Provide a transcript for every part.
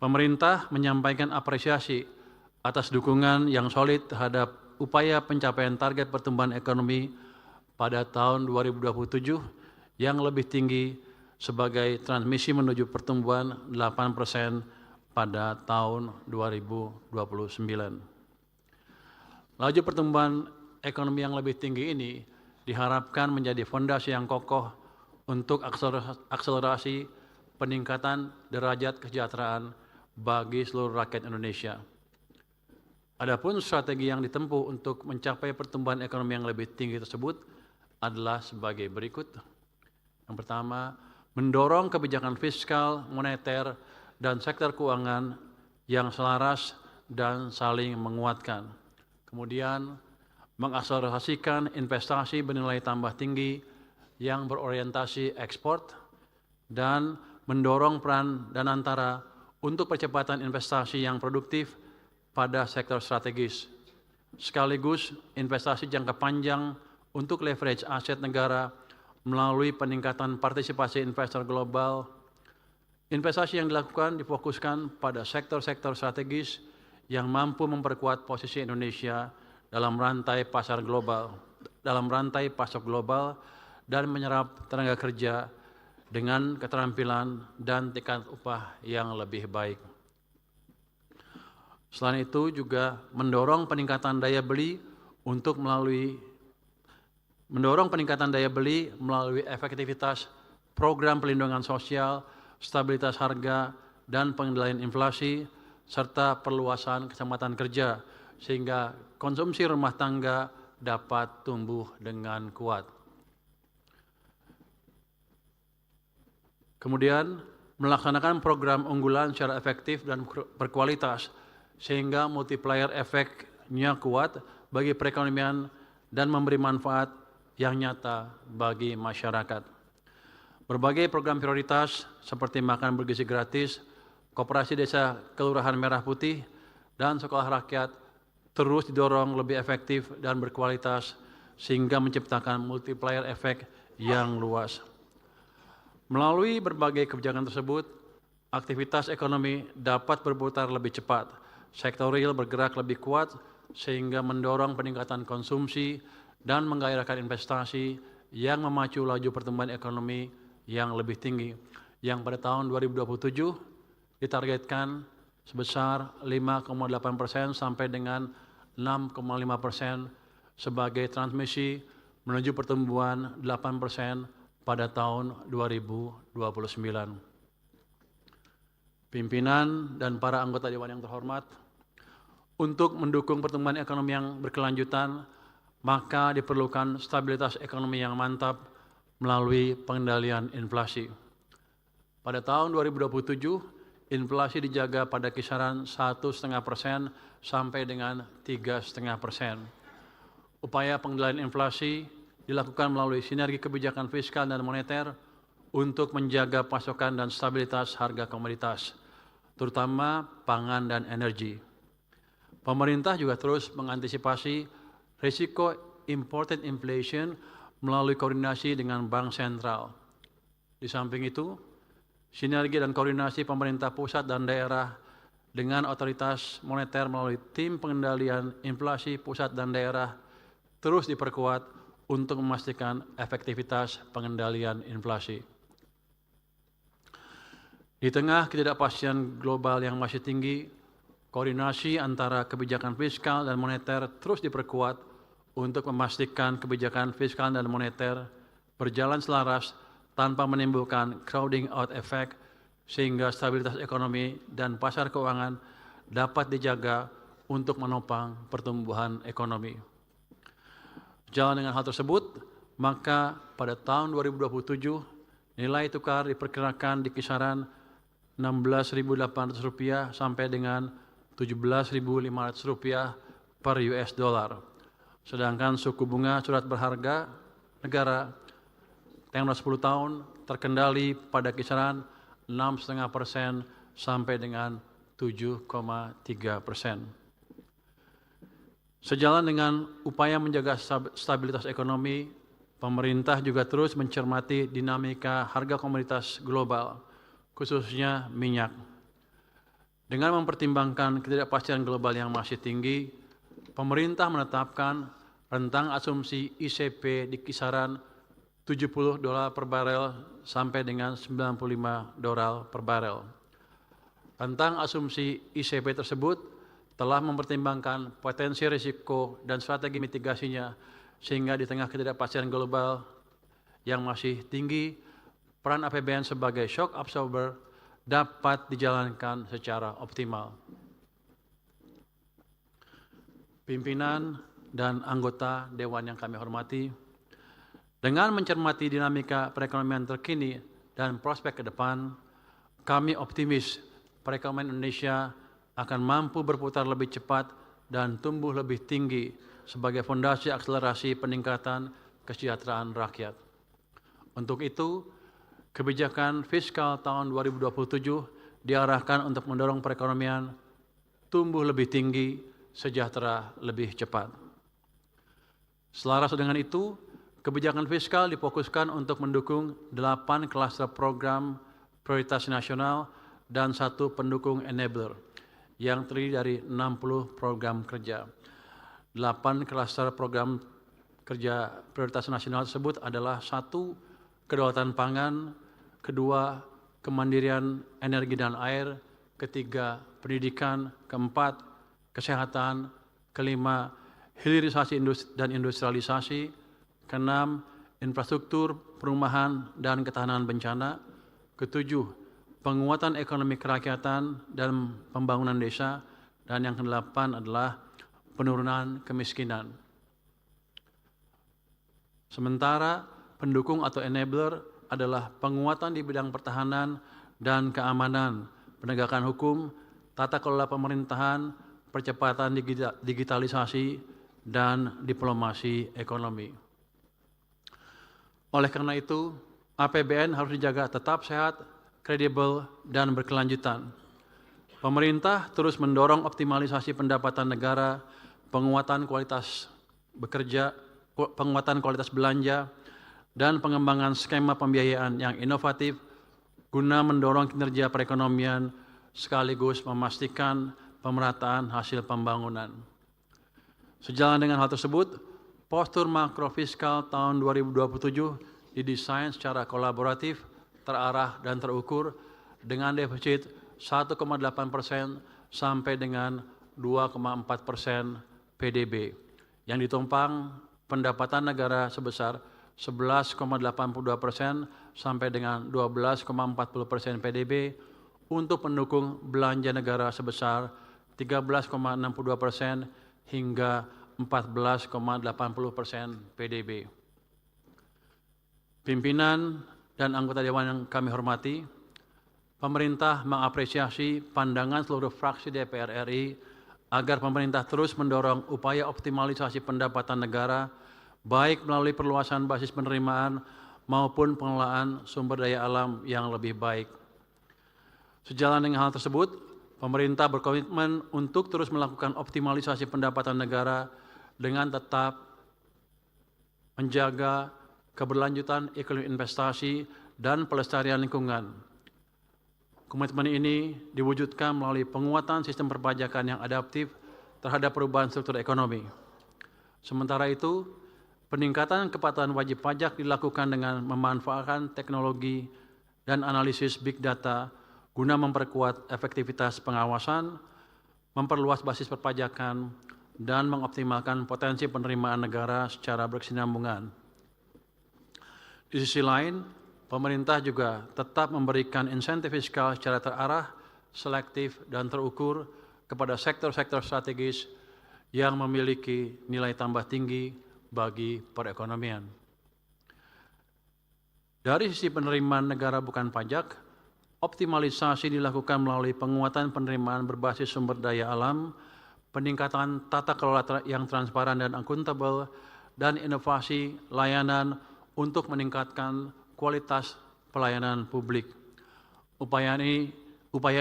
Pemerintah menyampaikan apresiasi atas dukungan yang solid terhadap upaya pencapaian target pertumbuhan ekonomi pada tahun 2027 yang lebih tinggi sebagai transmisi menuju pertumbuhan 8% pada tahun 2029. Laju pertumbuhan ekonomi yang lebih tinggi ini diharapkan menjadi fondasi yang kokoh untuk akselerasi peningkatan derajat kesejahteraan bagi seluruh rakyat Indonesia. Adapun strategi yang ditempuh untuk mencapai pertumbuhan ekonomi yang lebih tinggi tersebut adalah sebagai berikut. Yang pertama, mendorong kebijakan fiskal, moneter, dan sektor keuangan yang selaras dan saling menguatkan. Kemudian, mengakselerasikan investasi bernilai tambah tinggi yang berorientasi ekspor dan mendorong peran dan antara untuk percepatan investasi yang produktif pada sektor strategis, sekaligus investasi jangka panjang untuk leverage aset negara melalui peningkatan partisipasi investor global. Investasi yang dilakukan difokuskan pada sektor-sektor strategis yang mampu memperkuat posisi Indonesia dalam rantai pasar global, pasok global, dan menyerap tenaga kerja dengan keterampilan dan tingkat upah yang lebih baik. Selain itu juga mendorong peningkatan daya beli melalui efektivitas program pelindungan sosial, stabilitas harga, dan pengendalian inflasi, serta perluasan kesempatan kerja sehingga konsumsi rumah tangga dapat tumbuh dengan kuat. Kemudian, melaksanakan program unggulan secara efektif dan berkualitas sehingga multiplier efeknya kuat bagi perekonomian dan memberi manfaat yang nyata bagi masyarakat. Berbagai program prioritas seperti makan bergizi gratis, koperasi desa Kelurahan Merah Putih, dan sekolah rakyat terus didorong lebih efektif dan berkualitas sehingga menciptakan multiplier efek yang luas. Melalui berbagai kebijakan tersebut, aktivitas ekonomi dapat berputar lebih cepat, sektor real bergerak lebih kuat sehingga mendorong peningkatan konsumsi dan menggairahkan investasi yang memacu laju pertumbuhan ekonomi yang lebih tinggi, yang pada tahun 2027 ditargetkan sebesar 5,8% sampai dengan 6,5% sebagai transmisi menuju pertumbuhan 8% pada tahun 2029. Pimpinan dan para anggota Dewan yang terhormat, untuk mendukung pertumbuhan ekonomi yang berkelanjutan, maka diperlukan stabilitas ekonomi yang mantap melalui pengendalian inflasi. Pada tahun 2027, inflasi dijaga pada kisaran 1,5% sampai dengan 3,5%. Upaya pengendalian inflasi dilakukan melalui sinergi kebijakan fiskal dan moneter untuk menjaga pasokan dan stabilitas harga komoditas, terutama pangan dan energi. Pemerintah juga terus mengantisipasi risiko imported inflation melalui koordinasi dengan Bank Sentral. Di samping itu, sinergi dan koordinasi pemerintah pusat dan daerah dengan otoritas moneter melalui tim pengendalian inflasi pusat dan daerah terus diperkuat untuk memastikan efektivitas pengendalian inflasi. Di tengah ketidakpastian global yang masih tinggi, koordinasi antara kebijakan fiskal dan moneter terus diperkuat untuk memastikan kebijakan fiskal dan moneter berjalan selaras tanpa menimbulkan crowding out effect sehingga stabilitas ekonomi dan pasar keuangan dapat dijaga untuk menopang pertumbuhan ekonomi. Sejalan dengan hal tersebut, maka pada tahun 2027 nilai tukar diperkirakan di kisaran Rp16.800 sampai dengan Rp17.500 per US dollar. Sedangkan suku bunga surat berharga negara tenor 10 tahun terkendali pada kisaran 6,5% sampai dengan 7,3%. Sejalan dengan upaya menjaga stabilitas ekonomi, pemerintah juga terus mencermati dinamika harga komoditas global, khususnya minyak. Dengan mempertimbangkan ketidakpastian global yang masih tinggi, pemerintah menetapkan rentang asumsi ICP di kisaran $70 per barel sampai dengan $95 per barel. Rentang asumsi ICP tersebut telah mempertimbangkan potensi risiko dan strategi mitigasinya, sehingga di tengah ketidakpastian global yang masih tinggi, peran APBN sebagai shock absorber dapat dijalankan secara optimal. Pimpinan dan anggota Dewan yang kami hormati, dengan mencermati dinamika perekonomian terkini dan prospek ke depan, kami optimis perekonomian Indonesia akan mampu berputar lebih cepat dan tumbuh lebih tinggi sebagai fondasi akselerasi peningkatan kesejahteraan rakyat. Untuk itu, kebijakan fiskal tahun 2027 diarahkan untuk mendorong perekonomian tumbuh lebih tinggi, sejahtera lebih cepat. Selaras dengan itu, kebijakan fiskal difokuskan untuk mendukung 8 klaster program prioritas nasional dan 1 pendukung enabler yang terdiri dari 60 program kerja. 8 klaster program kerja prioritas nasional tersebut adalah 1. Kedaulatan pangan, 2. Kemandirian energi dan air, 3. Pendidikan, 4. Kesehatan, 5. Hilirisasi dan industrialisasi, 6. Infrastruktur, perumahan, dan ketahanan bencana, 7. Penguatan ekonomi kerakyatan dan pembangunan desa, dan yang ke-8 adalah penurunan kemiskinan. Sementara pendukung atau enabler adalah penguatan di bidang pertahanan dan keamanan, penegakan hukum, tata kelola pemerintahan, percepatan digitalisasi, dan diplomasi ekonomi. Oleh karena itu, APBN harus dijaga tetap sehat, kredibel, dan berkelanjutan. Pemerintah terus mendorong optimalisasi pendapatan negara, penguatan kualitas belanja, dan pengembangan skema pembiayaan yang inovatif guna mendorong kinerja perekonomian sekaligus memastikan pemerataan hasil pembangunan. Sejalan dengan hal tersebut, postur makrofiskal tahun 2027 didesain secara kolaboratif, terarah, dan terukur dengan defisit 1,8% sampai dengan 2,4% PDB, yang ditumpang pendapatan negara sebesar 11,82% sampai dengan 12,40% PDB untuk pendukung belanja negara sebesar 13,62% hingga 14,80% PDB. Pimpinan dan anggota Dewan yang kami hormati, pemerintah mengapresiasi pandangan seluruh fraksi DPR RI agar pemerintah terus mendorong upaya optimalisasi pendapatan negara, baik melalui perluasan basis penerimaan maupun pengelolaan sumber daya alam yang lebih baik. Sejalan dengan hal tersebut, pemerintah berkomitmen untuk terus melakukan optimalisasi pendapatan negara dengan tetap menjaga keberlanjutan iklim investasi dan pelestarian lingkungan. Komitmen ini diwujudkan melalui penguatan sistem perpajakan yang adaptif terhadap perubahan struktur ekonomi. Sementara itu, peningkatan kepatuhan wajib pajak dilakukan dengan memanfaatkan teknologi dan analisis big data guna memperkuat efektivitas pengawasan, memperluas basis perpajakan, dan mengoptimalkan potensi penerimaan negara secara berkesinambungan. Di sisi lain, pemerintah juga tetap memberikan insentif fiskal secara terarah, selektif, dan terukur kepada sektor-sektor strategis yang memiliki nilai tambah tinggi bagi perekonomian. Dari sisi penerimaan negara bukan pajak, optimalisasi dilakukan melalui penguatan penerimaan berbasis sumber daya alam, peningkatan tata kelola yang transparan dan akuntabel, dan inovasi layanan untuk meningkatkan kualitas pelayanan publik. Upaya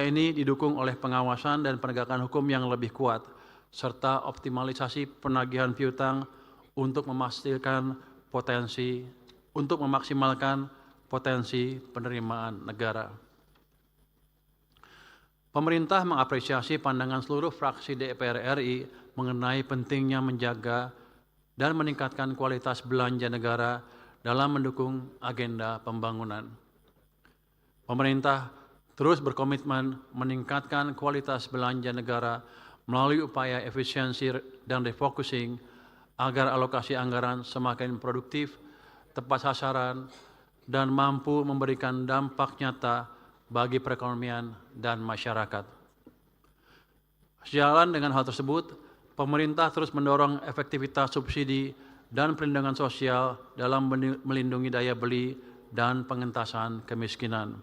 ini didukung oleh pengawasan dan penegakan hukum yang lebih kuat, serta optimalisasi penagihan piutang untuk memaksimalkan potensi penerimaan negara. Pemerintah mengapresiasi pandangan seluruh fraksi DPR RI mengenai pentingnya menjaga dan meningkatkan kualitas belanja negara dalam mendukung agenda pembangunan. Pemerintah terus berkomitmen meningkatkan kualitas belanja negara melalui upaya efisiensi dan refocusing agar alokasi anggaran semakin produktif, tepat sasaran, dan mampu memberikan dampak nyata bagi perekonomian dan masyarakat. Sejalan dengan hal tersebut, pemerintah terus mendorong efektivitas subsidi dan perlindungan sosial dalam melindungi daya beli dan pengentasan kemiskinan.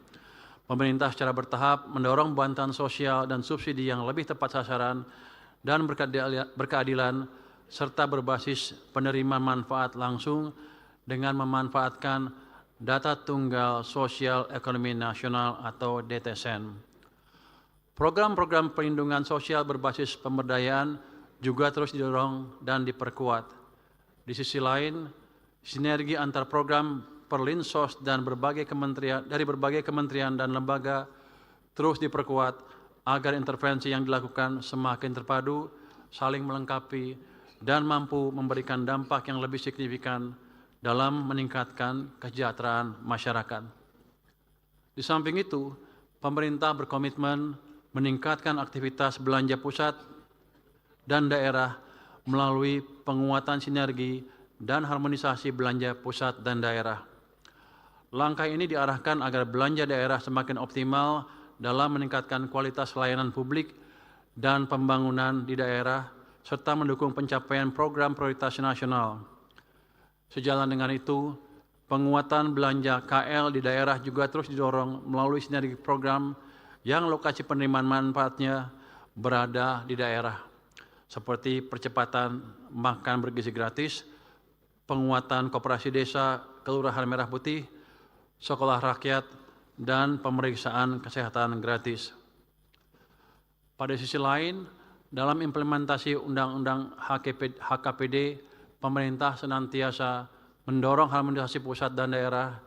Pemerintah secara bertahap mendorong bantuan sosial dan subsidi yang lebih tepat sasaran dan berkeadilan serta berbasis penerimaan manfaat langsung dengan memanfaatkan Data Tunggal Sosial Ekonomi Nasional atau DTSN. Program-program perlindungan sosial berbasis pemberdayaan juga terus didorong dan diperkuat. Di sisi lain, sinergi antar program Perlinsos dan berbagai kementerian dan lembaga terus diperkuat agar intervensi yang dilakukan semakin terpadu, saling melengkapi, dan mampu memberikan dampak yang lebih signifikan dalam meningkatkan kesejahteraan masyarakat. Di samping itu, pemerintah berkomitmen meningkatkan aktivitas belanja pusat dan daerah melalui penguatan sinergi dan harmonisasi belanja pusat dan daerah. Langkah ini diarahkan agar belanja daerah semakin optimal dalam meningkatkan kualitas layanan publik dan pembangunan di daerah, serta mendukung pencapaian program prioritas nasional. Sejalan dengan itu, penguatan belanja KL di daerah juga terus didorong melalui sinergi program yang lokasi penerimaan manfaatnya berada di daerah, seperti percepatan makan bergizi gratis, penguatan koperasi desa, kelurahan merah putih, sekolah rakyat, dan pemeriksaan kesehatan gratis. Pada sisi lain, dalam implementasi Undang-Undang HKPD, pemerintah senantiasa mendorong harmonisasi pusat dan daerah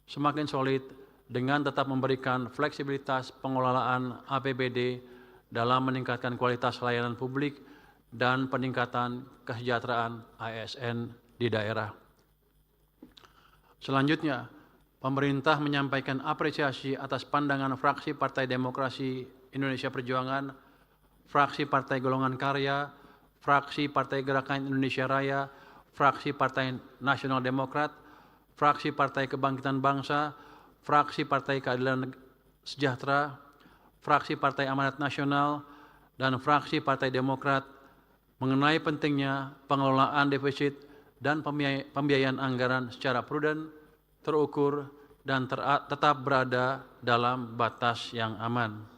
semakin solid dengan tetap memberikan fleksibilitas pengelolaan APBD dalam meningkatkan kualitas layanan publik dan peningkatan kesejahteraan ASN di daerah. Selanjutnya, pemerintah menyampaikan apresiasi atas pandangan fraksi Partai Demokrasi Indonesia Perjuangan, fraksi Partai Golongan Karya, fraksi Partai Gerakan Indonesia Raya, fraksi Partai Nasional Demokrat, fraksi Partai Kebangkitan Bangsa, fraksi Partai Keadilan Sejahtera, fraksi Partai Amanat Nasional, dan fraksi Partai Demokrat mengenai pentingnya pengelolaan defisit dan pembiayaan anggaran secara prudent, terukur, dan tetap berada dalam batas yang aman.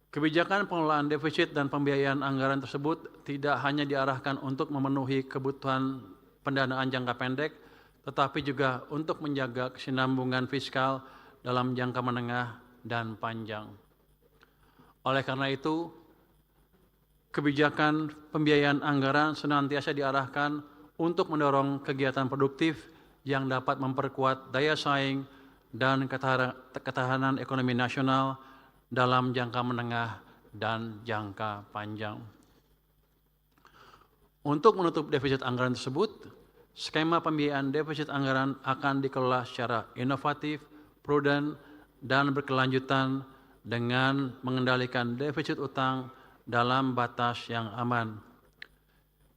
Kebijakan pengelolaan defisit dan pembiayaan anggaran tersebut tidak hanya diarahkan untuk memenuhi kebutuhan pendanaan jangka pendek, tetapi juga untuk menjaga kesinambungan fiskal dalam jangka menengah dan panjang. Oleh karena itu, kebijakan pembiayaan anggaran senantiasa diarahkan untuk mendorong kegiatan produktif yang dapat memperkuat daya saing dan ketahanan ekonomi nasional dalam jangka menengah dan jangka panjang. Untuk menutup defisit anggaran tersebut, skema pembiayaan defisit anggaran akan dikelola secara inovatif, prudent, dan berkelanjutan dengan mengendalikan defisit utang dalam batas yang aman.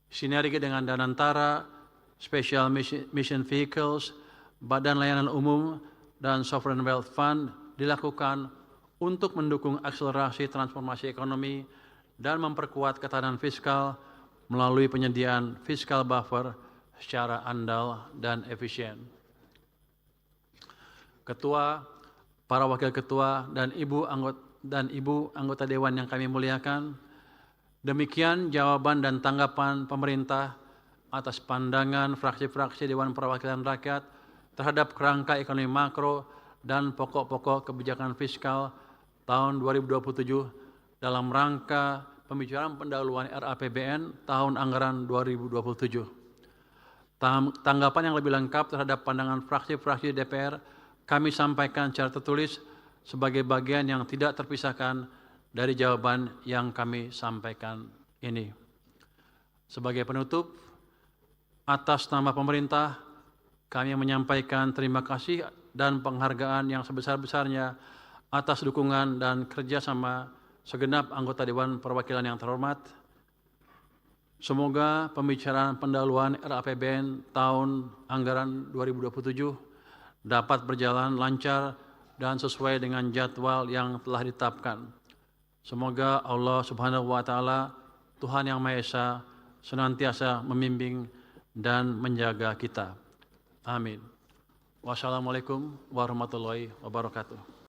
Sinergi dengan Danantara, Special Mission Vehicles, Badan Layanan Umum, dan Sovereign Wealth Fund dilakukan untuk mendukung akselerasi transformasi ekonomi dan memperkuat ketahanan fiskal melalui penyediaan fiskal buffer secara andal dan efisien. Ketua, para wakil ketua, dan ibu anggota dewan yang kami muliakan, demikian jawaban dan tanggapan pemerintah atas pandangan fraksi-fraksi Dewan Perwakilan Rakyat terhadap kerangka ekonomi makro dan pokok-pokok kebijakan fiskal tahun 2027 dalam rangka pembicaraan pendahuluan RAPBN tahun anggaran 2027. Tanggapan yang lebih lengkap terhadap pandangan fraksi-fraksi DPR kami sampaikan secara tertulis sebagai bagian yang tidak terpisahkan dari jawaban yang kami sampaikan ini. Sebagai penutup, atas nama pemerintah, kami menyampaikan terima kasih dan penghargaan yang sebesar-besarnya atas dukungan dan kerjasama segenap anggota Dewan Perwakilan yang terhormat. Semoga pembicaraan pendahuluan RAPBN tahun anggaran 2027 dapat berjalan lancar dan sesuai dengan jadwal yang telah ditetapkan. Semoga Allah Subhanahu wa Ta'ala, Tuhan Yang Maha Esa, senantiasa membimbing dan menjaga kita. Amin. Wassalamualaikum warahmatullahi wabarakatuh.